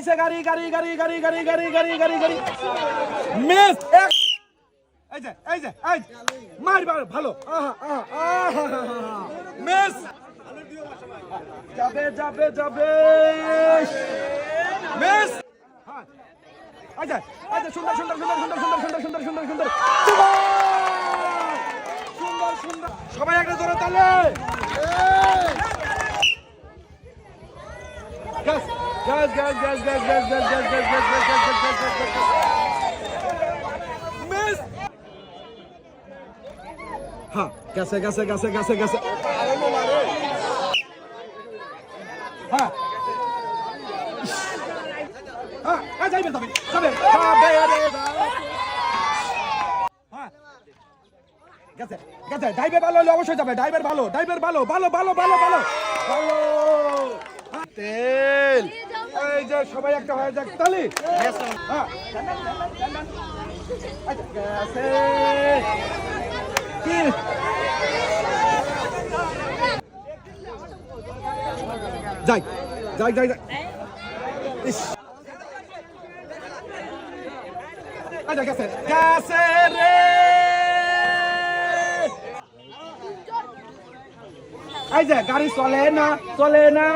আইছে গাড়ি গাড়ি গাড়ি গাড়ি গাড়ি গাড়ি গাড়ি গাড়ি গাড়ি মিস এই যে এই যে এই মারবার ভালো আহা আহা মিস যাবে যাবে যাবে মিস হ্যাঁ আচ্ছা আচ্ছা সুন্দর সুন্দর সুন্দর সুন্দর সুন্দর সুন্দর সুন্দর সুন্দর সুন্দর সুন্দর সুন্দর সবাই একটা ধরে তালে gas gas gas gas gas gas gas gas gas gas gas gas gas gas miss হ্যাঁ গেছে গেছে গেছে গেছে গেছে হ্যাঁ হ্যাঁ যাইবে যাবে যাবে যাবে হ্যাঁ গেছে গেছে ড্রাইভার ভালো হলে অবশ্যই যাবে ড্রাইভার ভালো ড্রাইভার ভালো ভালো ভালো ভালো ভালো ভালো তেল এই যে সবাই একটা হয়ে যাক তালি হ্যাঁ গেছে কি যাই যাই যাই যাই ইস আচ্ছা গেছে গেছে রে এই যে গাড়ি চলে না